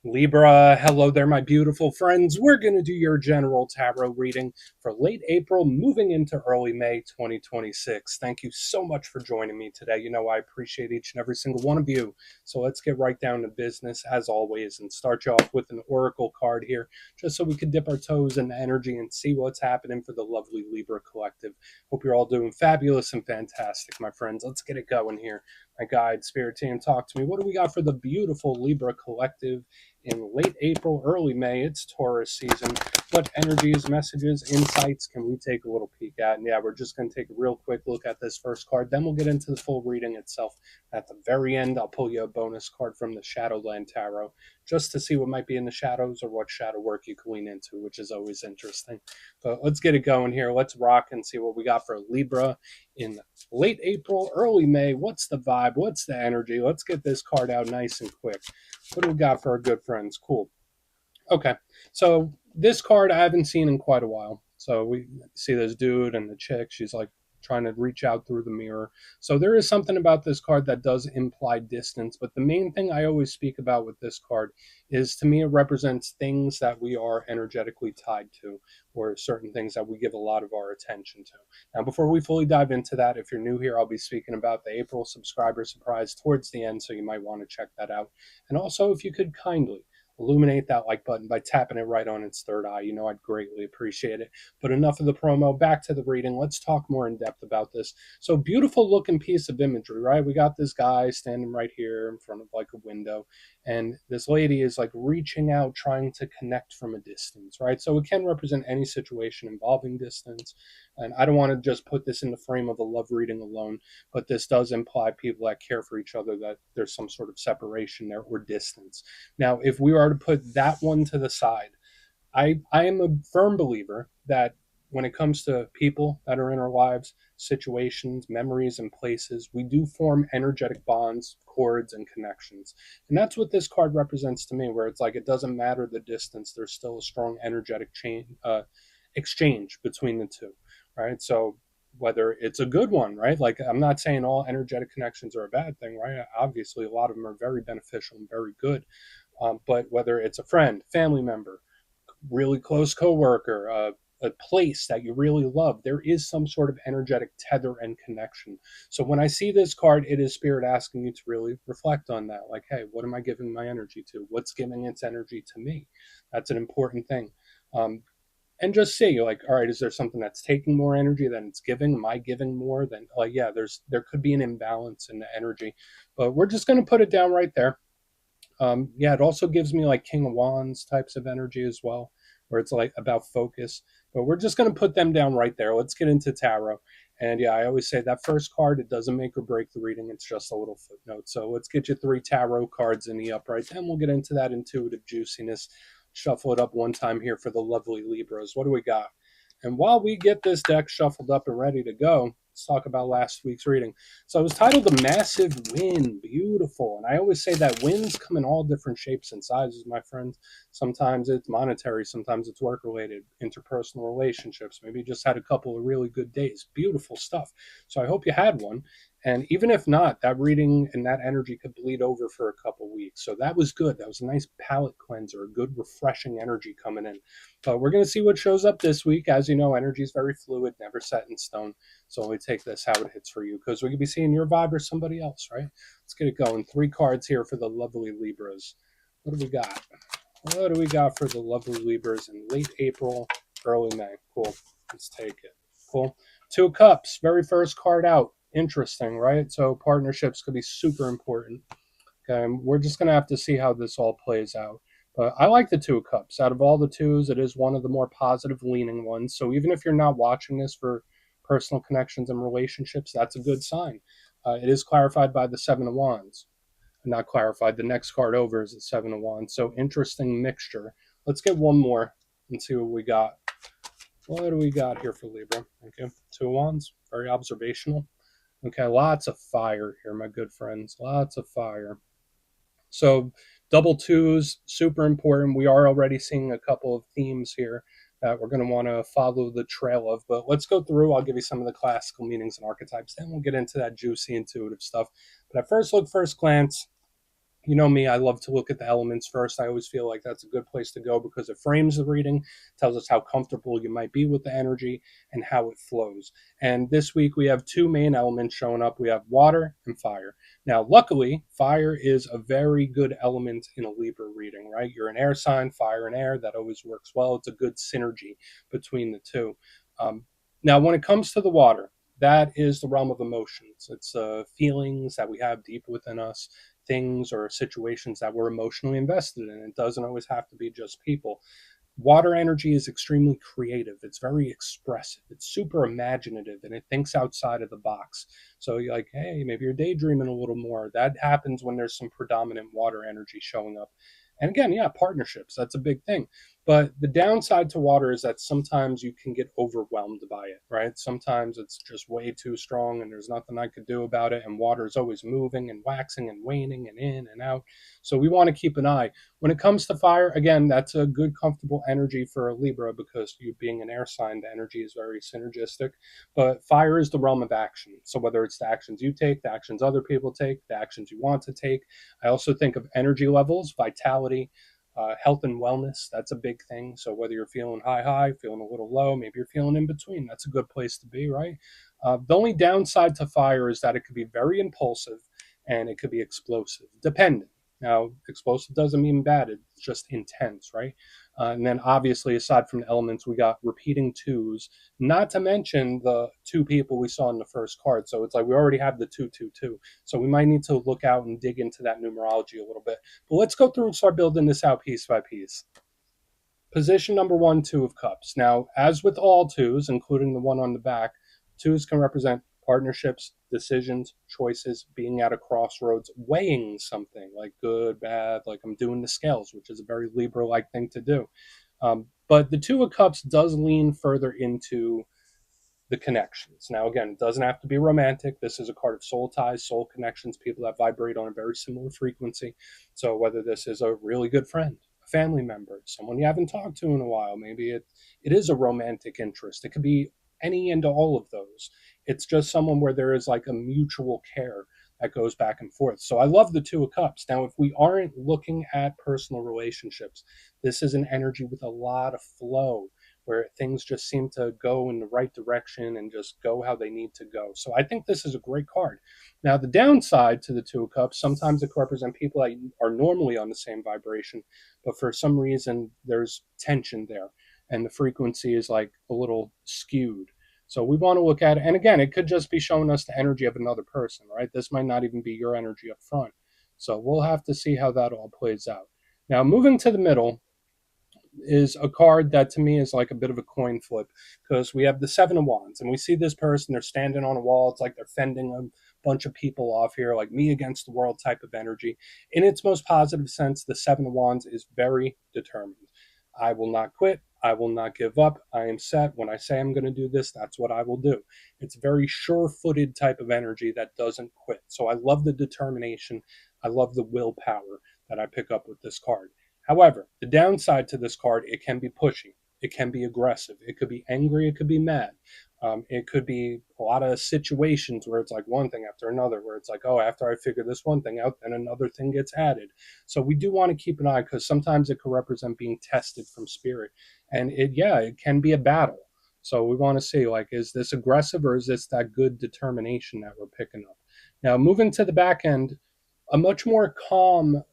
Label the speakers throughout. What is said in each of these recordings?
Speaker 1: Libra, hello there, my beautiful friends. We're going to do your general tarot reading for late April, moving into early May 2026. Thank you so much for joining me today. You know, I appreciate each and every single one of you. So let's get right down to business, as always, and start you off with an oracle card here, just so we can dip our toes in the energy and see what's happening for the lovely Libra collective. Hope you're all doing fabulous and fantastic, my friends. Let's get it going here. My guide, spirit team, talk to me. What do we got for the beautiful Libra collective in late April, early May? It's Taurus season. What energies, messages, insights can we take a little peek at? And yeah, we're just going to take a real quick look at this first card. Then we'll get into the full reading itself. At the very end, I'll pull you a bonus card from the Shadowland Tarot just to see what might be in the shadows or what shadow work you can lean into, which is always interesting. But let's get it going here. Let's rock and see what we got for Libra in late April, early May. What's the vibe? What's the energy? Let's get this card out nice and quick. What do we got for our good friends? Cool. Okay. So this card I haven't seen in quite a while. So we see this dude and the chick. She's like trying to reach out through the mirror. So there is something about this card that does imply distance. But the main thing I always speak about with this card is, to me, it represents things that we are energetically tied to, or certain things that we give a lot of our attention to. Now, before we fully dive into that, if you're new here, I'll be speaking about the April subscriber surprise towards the end. So you might want to check that out. And also, if you could kindly illuminate that like button by tapping it right on its third eye. You know, I'd greatly appreciate it. But enough of the promo, back to the reading. Let's talk more in depth about this. So, beautiful looking piece of imagery, right? We got this guy standing right here in front of like a window, and this lady is like reaching out, trying to connect from a distance, right? So it can represent any situation involving distance. And I don't want to just put this in the frame of a love reading alone, but this does imply people that care for each other, that there's some sort of separation there or distance. Now, if we are to put that one to the side, I am a firm believer that when it comes to people that are in our lives, situations, memories, and places, we do form energetic bonds, cords, and connections. And that's what this card represents to me, where it's like it doesn't matter the distance, there's still a strong energetic exchange between the two, right? So whether it's a good one, right? Like, I'm not saying all energetic connections are a bad thing, right? Obviously, a lot of them are very beneficial and very good. But whether it's a friend, family member, really close coworker, a place that you really love, there is some sort of energetic tether and connection. So when I see this card, it is spirit asking you to really reflect on that. Like, hey, what am I giving my energy to? What's giving its energy to me? That's an important thing. And just see, like, all right, is there something that's taking more energy than it's giving? Am I giving more than, like, yeah, there could be an imbalance in the energy, but we're just going to put it down right there. Yeah, it also gives me like King of Wands types of energy as well, where it's like about focus. But we're just going to put them down right there. Let's get into tarot. And yeah, I always say that first card, it doesn't make or break the reading. It's just a little footnote. So let's get you 3 tarot cards in the upright. Then we'll get into that intuitive juiciness. Shuffle it up one time here for the lovely Libras. What do we got? And while we get this deck shuffled up and ready to go, let's talk about last week's reading. So it was titled The Massive Wind. Beautiful. And I always say that winds come in all different shapes and sizes, my friends. Sometimes it's monetary, sometimes it's work related, interpersonal relationships. Maybe you just had a couple of really good days. Beautiful stuff. So I hope you had one. And even if not, that reading and that energy could bleed over for a couple weeks. So that was good. That was a nice palate cleanser, a good refreshing energy coming in. But we're going to see what shows up this week. As you know, energy is very fluid, never set in stone. So only take this how it hits for you, because we could be seeing your vibe or somebody else, right? Let's get it going. 3 cards here for the lovely Libras. What do we got? What do we got for the lovely Libras in late April, early May? Cool. Let's take it. Cool. 2 of Cups. Very first card out. Interesting, right? So partnerships could be super important. Okay, we're just going to have to see how this all plays out. But I like the 2 of Cups. Out of all the twos, it is one of the more positive leaning ones. So even if you're not watching this for personal connections and relationships, that's a good sign. It is clarified by the 7 of Wands. Not clarified. The next card over is the 7 of Wands. So interesting mixture. Let's get one more and see what we got. What do we got here for Libra? Okay, 2 of Wands. Very observational. Okay, lots of fire here, my good friends. Lots of fire. So double twos, super important. We are already seeing a couple of themes here that we're going to want to follow the trail of. But let's go through. I'll give you some of the classical meanings and archetypes. Then we'll get into that juicy intuitive stuff. But at first look, first glance, You know me, I love to look at the elements first. I always feel like that's a good place to go because it frames the reading, tells us how comfortable you might be with the energy and how it flows. And this week we have two main elements showing up. We have water and fire. Now, luckily, fire is a very good element in a Libra reading, right? You're an air sign, fire and air. That always works well. It's a good synergy between the two. Um, Now, when it comes to the water, that is the realm of emotions. It's feelings that we have deep within us, things or situations that we're emotionally invested in. It doesn't always have to be just people. Water energy is extremely creative. It's very expressive. It's super imaginative and it thinks outside of the box. So you're like, hey, maybe you're daydreaming a little more. That happens when there's some predominant water energy showing up. And again, yeah, partnerships, that's a big thing. But the downside to water is that sometimes you can get overwhelmed by it, right? Sometimes it's just way too strong and there's nothing I could do about it. And water is always moving and waxing and waning and in and out. So we want to keep an eye. When it comes to fire, again, that's a good, comfortable energy for a Libra because you being an air sign, the energy is very synergistic. But fire is the realm of action. So whether it's the actions you take, the actions other people take, the actions you want to take. I also think of energy levels, vitality, health and wellness. That's a big thing. So whether you're feeling high, feeling a little low, maybe you're feeling in between, that's a good place to be, right? The only downside to fire is that it could be very impulsive and it could be explosive, depending. Now, explosive doesn't mean bad, it's just intense, right? And then obviously, aside from the elements, we got repeating twos, not to mention the two people we saw in the first card. So it's like we already have the 222. So we might need to look out and dig into that numerology a little bit. But let's go through and start building this out piece by piece. Position number one, Two of Cups. Now, as with all twos, including the one on the back, twos can represent partnerships, decisions, choices, being at a crossroads, weighing something like good, bad, like I'm doing the scales, which is a very Libra like thing to do. But the Two of Cups does lean further into the connections. Now, again, it doesn't have to be romantic. This is a card of soul ties, soul connections, people that vibrate on a very similar frequency. So, whether this is a really good friend, a family member, someone you haven't talked to in a while, maybe it is a romantic interest. It could be any and all of those. It's just someone where there is like a mutual care that goes back and forth. So, I love the Two of Cups. Now, if we aren't looking at personal relationships, this is an energy with a lot of flow where things just seem to go in the right direction and just go how they need to go. So I think this is a great card. Now, the downside to the Two of Cups, sometimes it can represent people that are normally on the same vibration, but for some reason there's tension there and the frequency is like a little skewed. So we want to look at it. And again, it could just be showing us the energy of another person, right? This might not even be your energy up front. So we'll have to see how that all plays out. Now, moving to the middle, is a card that to me is like a bit of a coin flip because we have the Seven of Wands and we see this person, they're standing on a wall. It's like they're fending a bunch of people off here, like me against the world type of energy. In its most positive sense, the Seven of Wands is very determined. I will not quit. I will not give up. I am set. When I say I'm going to do this, that's what I will do. It's a very sure footed type of energy that doesn't quit. So I love the determination. I love the willpower that I pick up with this card. However, the downside to this card, it can be pushy. It can be aggressive. It could be angry. It could be mad. It could be a lot of situations where it's like one thing after another, where it's like, oh, after I figure this one thing out, then another thing gets added. So we do want to keep an eye because sometimes it can represent being tested from spirit. And it can be a battle. So we want to see, like, is this aggressive or is this that good determination that we're picking up? Now, moving to the back end, a much more calm,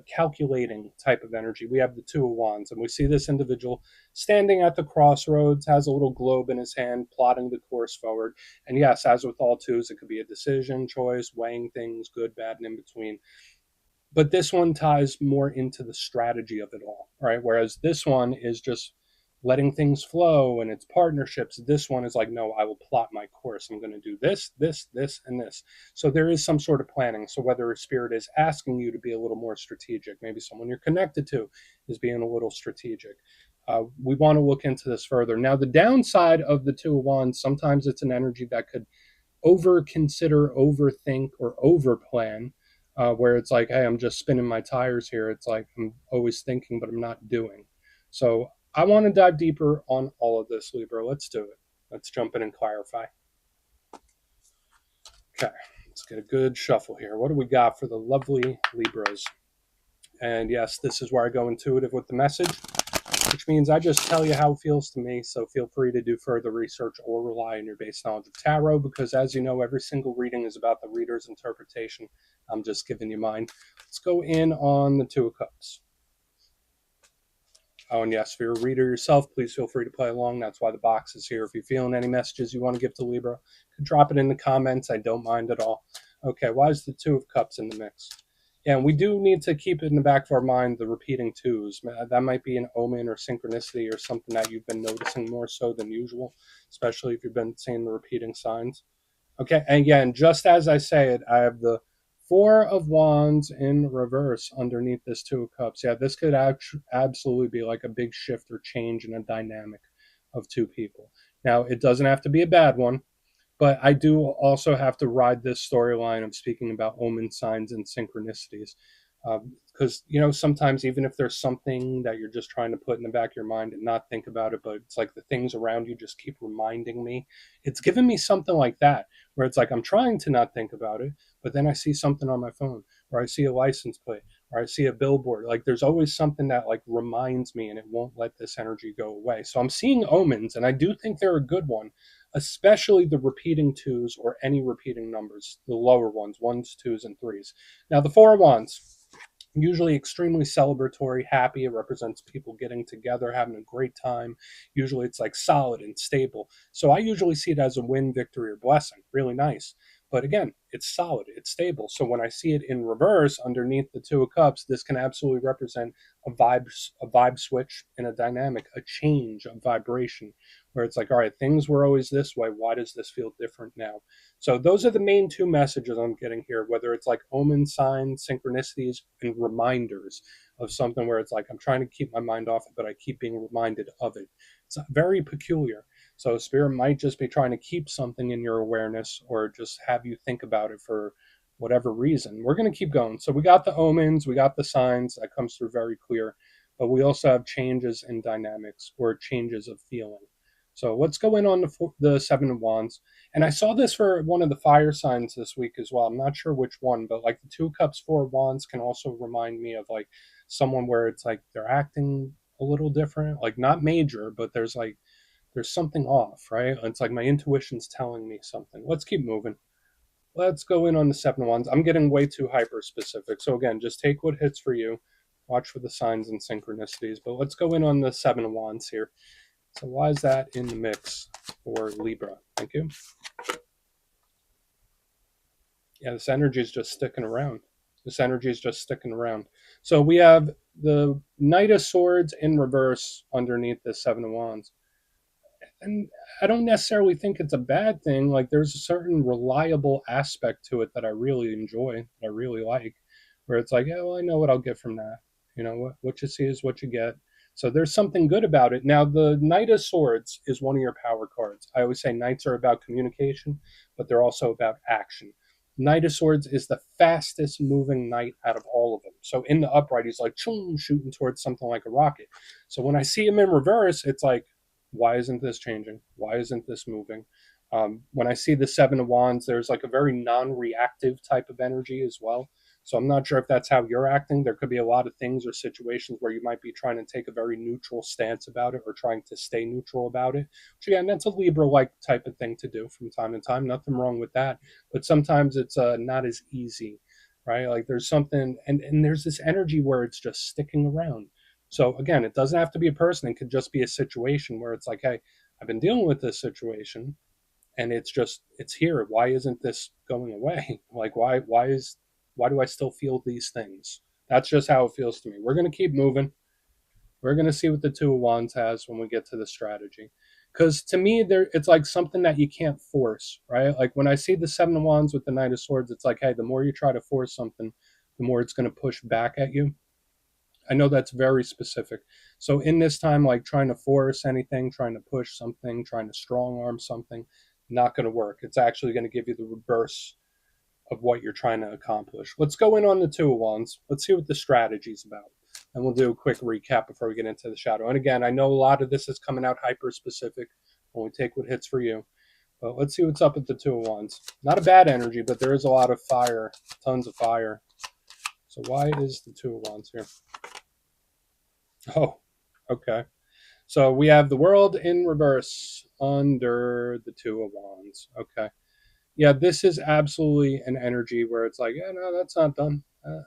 Speaker 1: calculating type of energy. We have the Two of Wands, and we see this individual standing at the crossroads, has a little globe in his hand, plotting the course forward. And yes, as with all twos, it could be a decision, choice, weighing things, good, bad, and in between. But this one ties more into the strategy of it all, right? Whereas this one is just letting things flow and it's partnerships. This one is like, no, I will plot my course. I'm going to do this, and this. So there is some sort of planning. So whether a spirit is asking you to be a little more strategic, maybe someone you're connected to is being a little strategic. We want to look into this further. Now, the downside of the Two of Wands, sometimes it's an energy that could over consider, overthink, or over plan, where it's like, hey, I'm just spinning my tires here. It's like I'm always thinking, but I'm not doing. So I want to dive deeper on all of this, Libra. Let's do it. Let's jump in and clarify. Okay, let's get a good shuffle here. What do we got for the lovely Libras? And yes, this is where I go intuitive with the message, which means I just tell you how it feels to me. So feel free to do further research or rely on your base knowledge of tarot, because as you know, every single reading is about the reader's interpretation. I'm just giving you mine. Let's go in on the Two of Cups. Oh, and yes, for your reader yourself, please feel free to play along. That's why the box is here. If you're feeling any messages you want to give to Libra, you can drop it in the comments. I don't mind at all. Okay, why is the Two of Cups in the mix? Yeah, and we do need to keep it in the back of our mind, the repeating twos. That might be an omen or synchronicity or something that you've been noticing more so than usual, especially if you've been seeing the repeating signs. Okay, and again, just as I say it, I have the Four of Wands in reverse underneath this Two of Cups. Yeah, this could absolutely be like a big shift or change in a dynamic of two people. Now, it doesn't have to be a bad one, but I do also have to ride this storyline of speaking about omen signs and synchronicities. Because, sometimes even if there's something that you're just trying to put in the back of your mind and not think about it, but it's like the things around you just keep reminding me. It's given me something like that, where it's like I'm trying to not think about it, but then I see something on my phone, or I see a license plate, or I see a billboard. Like there's always something that like reminds me and it won't let this energy go away. So I'm seeing omens, and I do think they're a good one, especially the repeating twos or any repeating numbers, the lower ones, twos, and threes. Now, the Four of Wands, usually extremely celebratory, happy. It represents people getting together, having a great time. Usually it's like solid and stable. So I usually see it as a win, victory, or blessing. Really nice. But again, it's solid, it's stable. So when I see it in reverse underneath the Two of Cups, this can absolutely represent a vibe switch in a dynamic, a change of vibration, where it's like, all right, things were always this way. Why does this feel different now? So those are the main two messages I'm getting here, whether it's like omen signs, synchronicities, and reminders of something where it's like I'm trying to keep my mind off it, but I keep being reminded of it. It's very peculiar. So spirit might just be trying to keep something in your awareness or just have you think about it for whatever reason. We're going to keep going. So we got the omens, we got the signs, that comes through very clear, but we also have changes in dynamics or changes of feeling. So what's going on the Seven of Wands? And I saw this for one of the fire signs this week as well. I'm not sure which one, but like the Two Cups, Four of Wands can also remind me of like someone where it's like they're acting a little different, like not major, but there's something off, right? It's like my intuition's telling me something. Let's keep moving. Let's go in on the Seven of Wands. I'm getting way too hyper specific. So again, just take what hits for you. Watch for the signs and synchronicities. But let's go in on the Seven of Wands here. So why is that in the mix for Libra? Thank you. Yeah, this energy is just sticking around. This energy is just sticking around. So we have the Knight of Swords in reverse underneath the Seven of Wands. And I don't necessarily think it's a bad thing. Like there's a certain reliable aspect to it that I really enjoy, that I really like, where it's like, yeah, well, I know what I'll get from that. What you see is what you get. So there's something good about it. Now, the Knight of Swords is one of your power cards. I always say knights are about communication, but they're also about action. Knight of Swords is the fastest moving knight out of all of them. So in the upright, he's like shooting towards something like a rocket. So when I see him in reverse, it's like, why isn't this changing? Why isn't this moving? When I see the Seven of Wands, there's like a very non-reactive type of energy as well. So I'm not sure if that's how you're acting. There could be a lot of things or situations where you might be trying to take a very neutral stance about it or trying to stay neutral about it. Which again, that's a Libra-like type of thing to do from time to time. Nothing wrong with that. But sometimes it's not as easy, right? Like there's something, and there's this energy where it's just sticking around. So again, it doesn't have to be a person. It could just be a situation where it's like, hey, I've been dealing with this situation and it's here. Why isn't this going away? Like why do I still feel these things? That's just how it feels to me. We're going to keep moving. We're going to see what the Two of Wands has when we get to the strategy. Because to me, it's like something that you can't force, right? Like when I see the Seven of Wands with the Knight of Swords, it's like, hey, the more you try to force something, the more it's going to push back at you. I know that's very specific. So in this time, like trying to force anything, trying to push something, trying to strong arm something, not going to work. It's actually going to give you the reverse of what you're trying to accomplish. Let's go in on the Two of Wands. Let's see what the strategy is about. And we'll do a quick recap before we get into the shadow. And again, I know a lot of this is coming out hyper specific. Only take what hits for you. But let's see what's up with the Two of Wands. Not a bad energy, but there is a lot of fire, tons of fire. So why is the Two of Wands here? Oh, okay. So we have the World in reverse under the Two of Wands. Okay. Yeah, this is absolutely an energy where it's like, yeah, no, that's not done.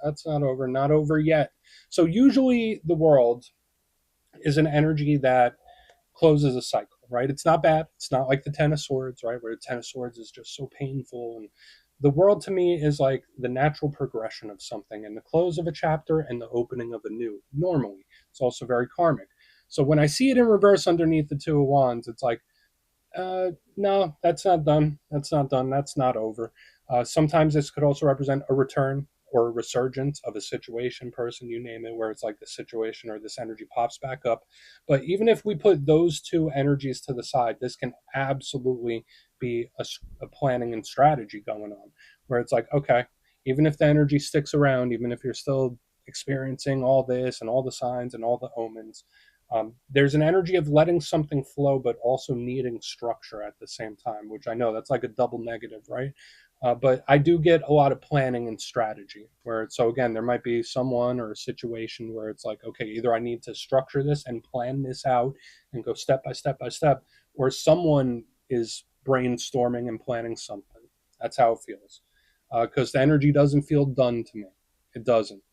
Speaker 1: That's not over yet. So usually the World is an energy that closes a cycle, right? It's not bad. It's not like the Ten of Swords, right? Where the Ten of Swords is just so painful. And the World to me is like the natural progression of something and the close of a chapter and the opening of a new, normally. It's also very karmic. So when I see it in reverse underneath the Two of Wands, it's like, no, that's not done. That's not done. That's not over. Sometimes this could also represent a return or a resurgence of a situation, person, you name it, where it's like the situation or this energy pops back up. But even if we put those two energies to the side, this can absolutely be a planning and strategy going on, where it's like, okay, even if the energy sticks around, even if you're still experiencing all this and all the signs and all the omens, there's an energy of letting something flow, but also needing structure at the same time, which I know that's like a double negative, right? But I do get a lot of planning and strategy where so again, there might be someone or a situation where it's like, okay, either I need to structure this and plan this out and go step by step by step, or someone is brainstorming and planning something. That's how it feels. Because the energy doesn't feel done to me. It doesn't.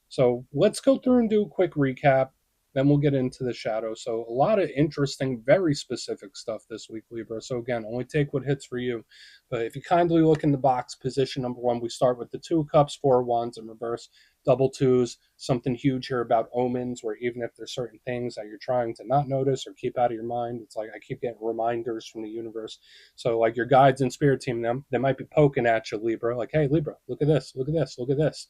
Speaker 1: So let's go through and do a quick recap. Then we'll get into the shadow. So a lot of interesting, very specific stuff this week, Libra. So again, only take what hits for you. But if you kindly look in the box, position number one, we start with the Two of Cups, Four of Wands in reverse, double twos, something huge here about omens, where even if there's certain things that you're trying to not notice or keep out of your mind, it's like I keep getting reminders from the universe. So like your guides and spirit team, them they might be poking at you, Libra, like, hey, Libra, look at this, look at this, look at this.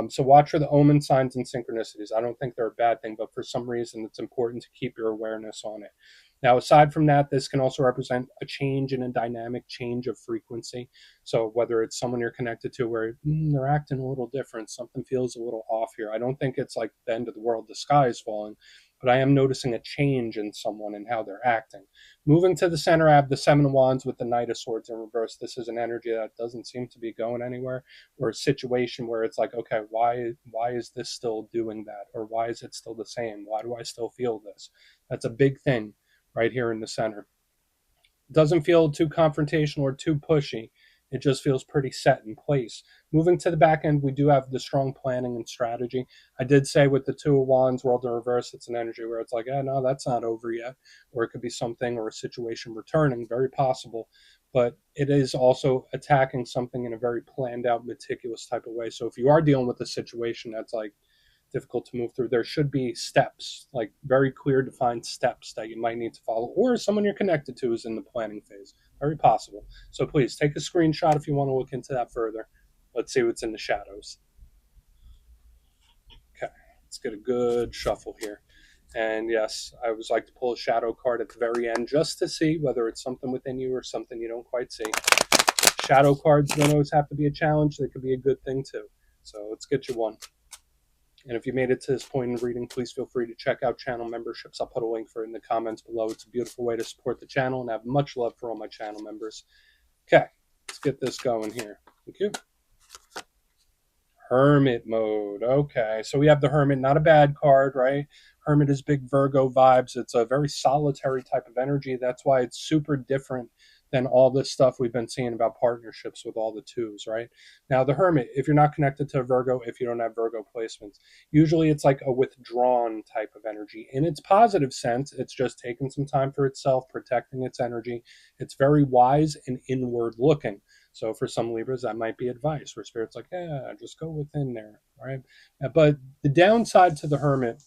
Speaker 1: So watch for the omen signs and synchronicities. I don't think they're a bad thing, but for some reason, it's important to keep your awareness on it. Now, aside from that, this can also represent a change in a dynamic change of frequency. So whether it's someone you're connected to where they're acting a little different, something feels a little off here. I don't think it's like the end of the world, the sky is falling, but I am noticing a change in someone and how they're acting. Moving to the center, I have the Seven of Wands with the Knight of Swords in reverse. This is an energy that doesn't seem to be going anywhere, or a situation where it's like, okay, why is this still doing that, or why is it still the same? Why do I still feel this? That's a big thing right here in the center. Doesn't feel too confrontational or too pushy. It just feels pretty set in place. Moving to the back end, we do have the strong planning and strategy. I did say with the Two of Wands, World in reverse, it's an energy where it's like, no, that's not over yet. Or it could be something or a situation returning, very possible. But it is also attacking something in a very planned out, meticulous type of way. So if you are dealing with a situation that's like difficult to move through, there should be steps, like very clear, defined steps that you might need to follow, or someone you're connected to is in the planning phase. Very possible. So please take a screenshot if you want to look into that further. Let's see what's in the shadows. Okay, let's get a good shuffle here. And yes, I always like to pull a shadow card at the very end just to see whether it's something within you or something you don't quite see. Shadow cards don't always have to be a challenge, they could be a good thing too. So let's get you one. And if you made it to this point in reading, please feel free to check out channel memberships. I'll put a link for it in the comments below. It's a beautiful way to support the channel, and I have much love for all my channel members. Okay, let's get this going here. Thank you. Hermit mode. Okay, so we have the Hermit, not a bad card, right? Hermit is big Virgo vibes. It's a very solitary type of energy. That's why it's super different than all this stuff we've been seeing about partnerships with all the twos, right? Now, the Hermit, if you're not connected to a Virgo, if you don't have Virgo placements, usually it's like a withdrawn type of energy. In its positive sense, it's just taking some time for itself, protecting its energy. It's very wise and inward looking. So for some Libras, that might be advice where Spirit's like, yeah, just go within there, right? But the downside to the Hermit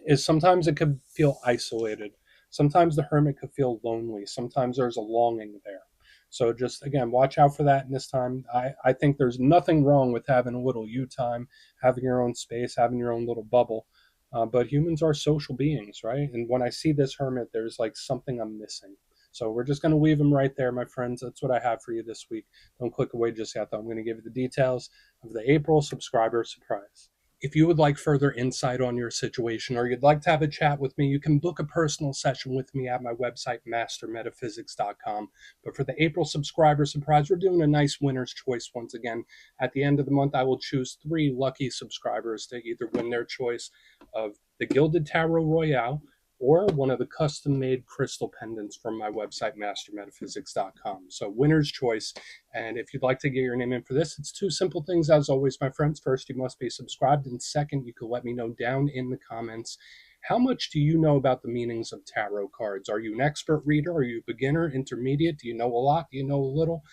Speaker 1: is sometimes it could feel isolated. Sometimes the Hermit could feel lonely. Sometimes there's a longing there. So just again, watch out for that in this time. I think there's nothing wrong with having a little you time, having your own space, having your own little bubble. But humans are social beings, right? And when I see this Hermit, there's like something I'm missing. So we're just going to leave them right there, my friends. That's what I have for you this week. Don't click away just yet, though. I'm going to give you the details of the April subscriber surprise. If you would like further insight on your situation or you'd like to have a chat with me, you can book a personal session with me at my website, mastermetaphysics.com. But for the April subscriber surprise, we're doing a nice winner's choice once again. At the end of the month, I will choose 3 lucky subscribers to either win their choice of the Gilded Tarot Royale or one of the custom-made crystal pendants from my website, mastermetaphysics.com. So winner's choice. And if you'd like to get your name in for this, it's 2 simple things, as always, my friends. First, you must be subscribed. And second, you can let me know down in the comments, how much do you know about the meanings of tarot cards? Are you an expert reader? Are you a beginner, intermediate? Do you know a lot? Do you know a little?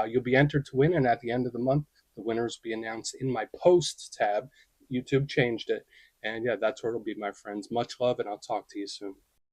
Speaker 1: You'll be entered to win. And at the end of the month, the winners will be announced in my posts tab. YouTube changed it. And yeah, that's where it'll be, my friends. Much love, and I'll talk to you soon.